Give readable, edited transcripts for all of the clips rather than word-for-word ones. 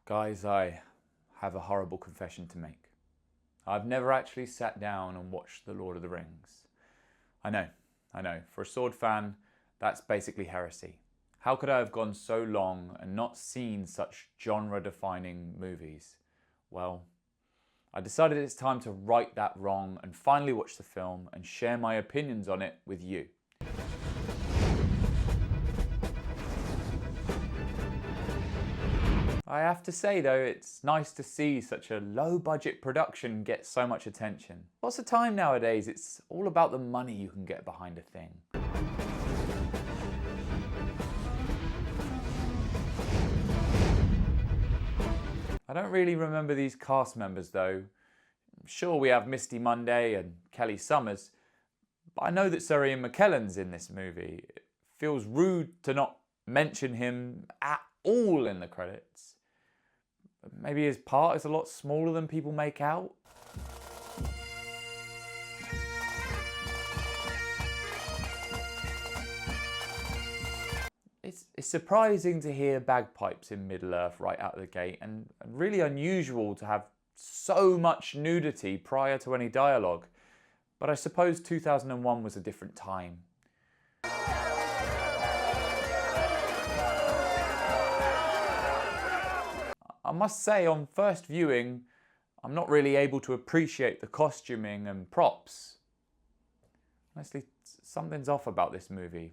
Guys, I have a horrible confession to make. I've never actually sat down and watched The Lord of the Rings. I know. For a sword fan, that's basically heresy. How could I have gone so long and not seen such genre-defining movies? Well, I decided it's time to right that wrong and finally watch the film and share my opinions on it with you. I have to say though, it's nice to see such a low-budget production get so much attention. Lots of time nowadays, it's all about the money you can get behind a thing. I don't really remember these cast members though. Sure, we have Misty Monday and Kelly Summers, but I know that Sir Ian McKellen's in this movie. It feels rude to not mention him at all in the credits. Maybe his part is a lot smaller than people make out. It's surprising to hear bagpipes in Middle-earth right out of the gate, and really unusual to have so much nudity prior to any dialogue. But I suppose 2001 was a different time. I must say, on first viewing, I'm not really able to appreciate the costuming and props. Honestly, something's off about this movie.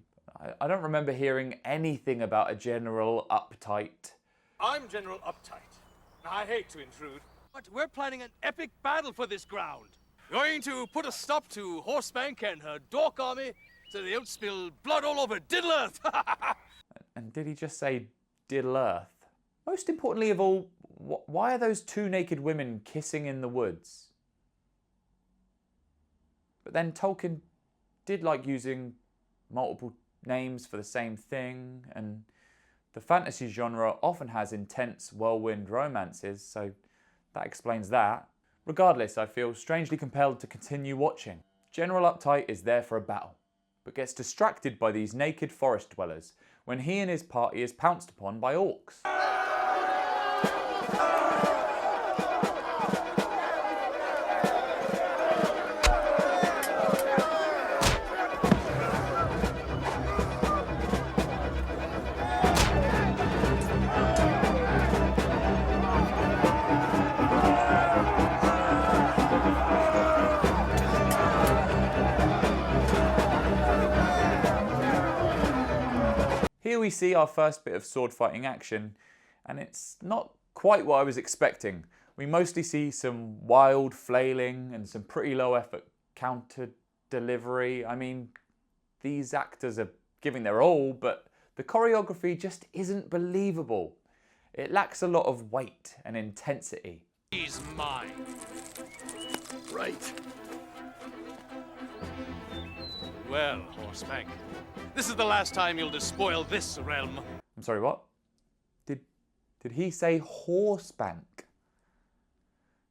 I don't remember hearing anything about a General Uptight. I'm General Uptight. I hate to intrude, but we're planning an epic battle for this ground. Going to put a stop to Horsebank and her dork army so they don't spill blood all over Diddle-earth. And did he just say Diddle-earth? Most importantly of all, why are those two naked women kissing in the woods? But then Tolkien did like using multiple names for the same thing, and the fantasy genre often has intense whirlwind romances, so that explains that. Regardless, I feel strangely compelled to continue watching. General Uptight is there for a battle, but gets distracted by these naked forest dwellers when he and his party is pounced upon by orcs. Here we see our first bit of sword fighting action, and it's not quite what I was expecting. We mostly see some wild flailing and some pretty low effort counter delivery. I mean, these actors are giving their all, but the choreography just isn't believable. It lacks a lot of weight and intensity. He's mine. Right. Well, Horsebank, this is the last time you'll despoil this realm. I'm sorry, what? Did he say horsebank?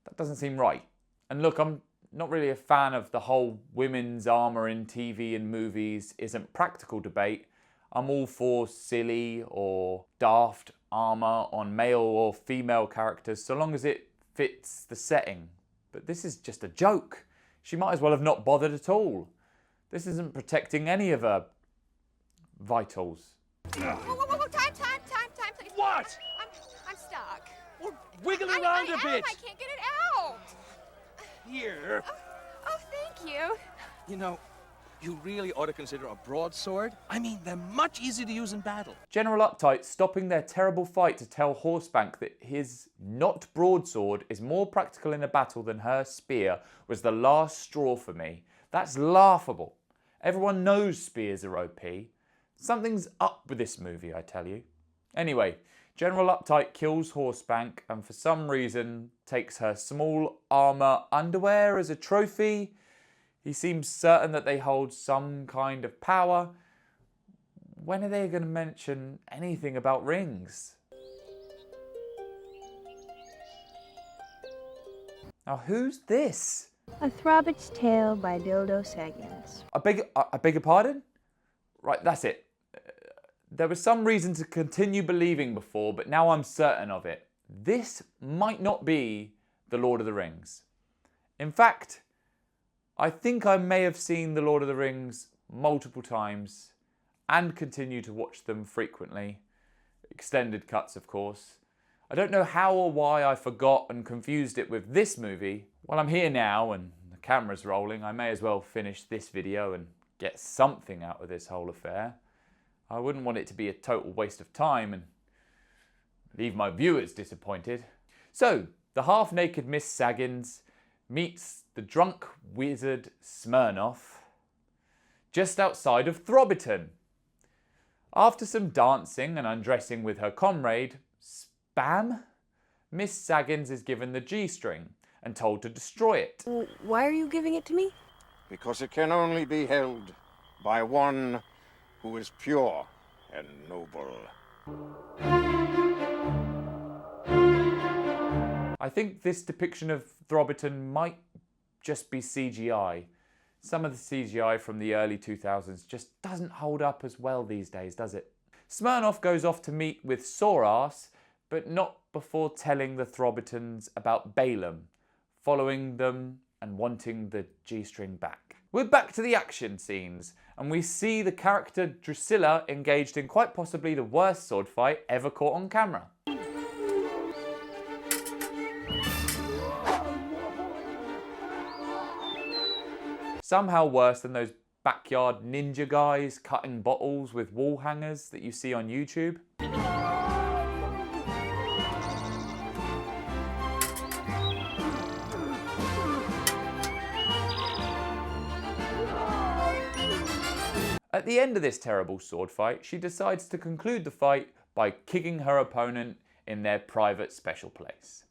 That doesn't seem right. And look, I'm not really a fan of the whole women's armour in TV and movies isn't practical debate. I'm all for silly or daft armour on male or female characters so long as it fits the setting. But this is just a joke. She might as well have not bothered at all. This isn't protecting any of her vitals. Whoa, time, please. What? I'm stuck. Well, wiggle around a bit. I can't get it out. Here. Oh, thank you. You know, you really ought to consider a broadsword. I mean, they're much easier to use in battle. General Uptight stopping their terrible fight to tell Horsebank that his not broadsword is more practical in a battle than her spear was the last straw for me. That's laughable. Everyone knows spears are OP. Something's up with this movie, I tell you. Anyway, General Uptight kills Horsebank and for some reason takes her small armour underwear as a trophy. He seems certain that they hold some kind of power. When are they going to mention anything about rings? Now who's this? A Throbbit's Tale by Dildo Saggins. I beg your pardon? Right, that's it. There was some reason to continue believing before, but now I'm certain of it. this might not be The Lord of the Rings. In fact, I think I may have seen The Lord of the Rings multiple times and continue to watch them frequently. Extended cuts, of course. I don't know how or why I forgot and confused it with this movie. Well, I'm here now and the camera's rolling. I may as well finish this video and get something out of this whole affair. I wouldn't want it to be a total waste of time and leave my viewers disappointed. So, the half-naked Miss Saggins meets the drunk wizard Smirnoff just outside of Throbbington. After some dancing and undressing with her comrade, Spam, Miss Saggins is given the G-string and told to destroy it. Why are you giving it to me? Because it can only be held by one who is pure and noble. I think this depiction of Throbbington might just be CGI. Some of the CGI from the early 2000s just doesn't hold up as well these days, does it? Smirnoff goes off to meet with Sorass, but not before telling the Throbbingtons about Balaam, following them and wanting the G-string back. We're back to the action scenes, and we see the character Drusilla engaged in quite possibly the worst sword fight ever caught on camera. Somehow worse than those backyard ninja guys cutting bottles with wall hangers that you see on YouTube. At the end of this terrible sword fight, she decides to conclude the fight by kicking her opponent in their private special place.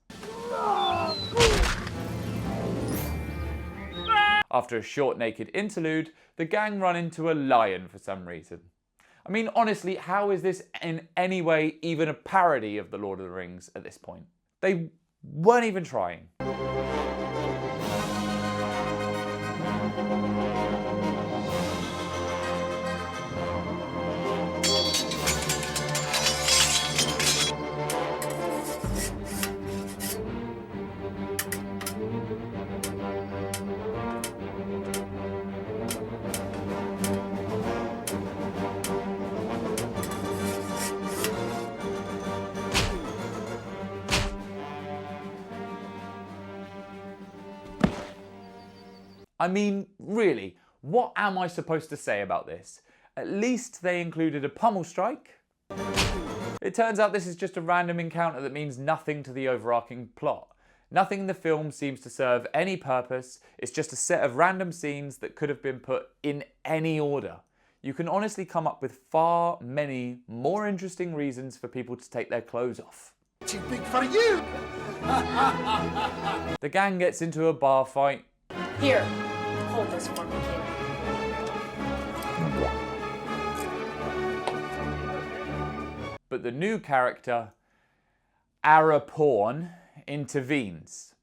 After a short naked interlude, the gang run into a lion for some reason. I mean, honestly, how is this in any way even a parody of The Lord of the Rings at this point? They weren't even trying. I mean, really, what am I supposed to say about this? At least they included a pummel strike. It turns out this is just a random encounter that means nothing to the overarching plot. Nothing in the film seems to serve any purpose. It's just a set of random scenes that could have been put in any order. You can honestly come up with far many more interesting reasons for people to take their clothes off. Too big for you! The gang gets into a bar fight. Here, hold this for me, kid. But the new character, Araporn, intervenes.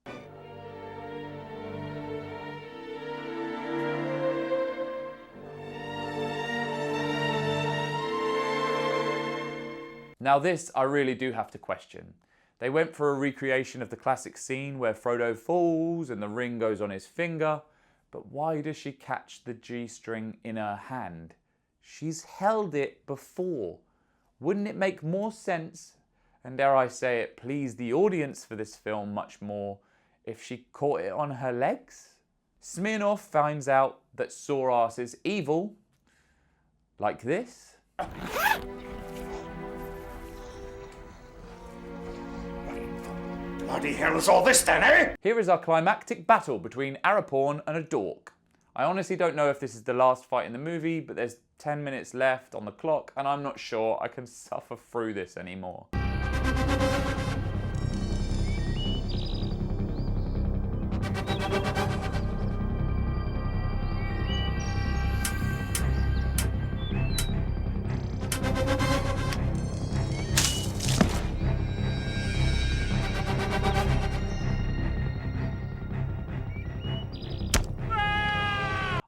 Now this I really do have to question. They went for a recreation of the classic scene where Frodo falls and the ring goes on his finger, but why does she catch the G-string in her hand? She's held it before. Wouldn't it make more sense, and dare I say it, please the audience for this film much more, if she caught it on her legs? Smirnoff finds out that Sorass is evil, like this. Bloody hell is all this then, eh? Here is our climactic battle between Araporn and a dork. I honestly don't know if this is the last fight in the movie, but there's 10 minutes left on the clock and I'm not sure I can suffer through this anymore.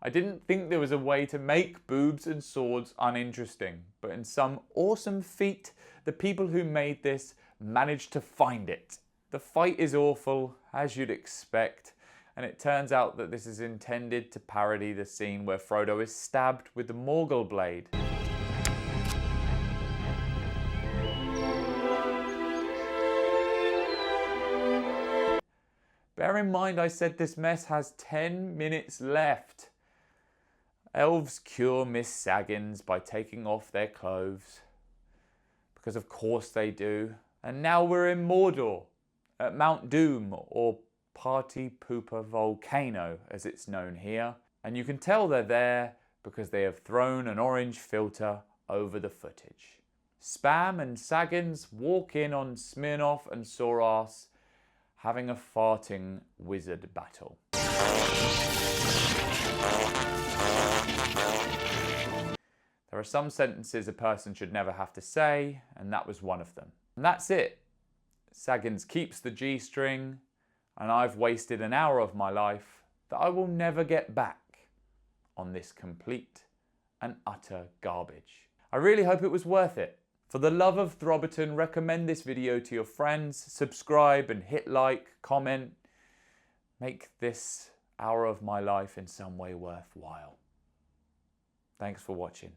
I didn't think there was a way to make boobs and swords uninteresting, but in some awesome feat, the people who made this managed to find it. The fight is awful, as you'd expect, and it turns out that this is intended to parody the scene where Frodo is stabbed with the Morgul blade. Bear in mind I said this mess has 10 minutes left. Elves cure Miss Saggins by taking off their clothes. Because of course they do. And now we're in Mordor, at Mount Doom, or Party Pooper Volcano as it's known here. And you can tell they're there because they have thrown an orange filter over the footage. Spam and Saggins walk in on Smirnoff and Soras having a farting wizard battle. There are some sentences a person should never have to say, and that was one of them. And that's it. Saggins keeps the G-string, and I've wasted an hour of my life that I will never get back on this complete and utter garbage. I really hope it was worth it. For the love of Throbberton, recommend this video to your friends, subscribe and hit like, comment. Make this hour of my life in some way worthwhile. Thanks for watching.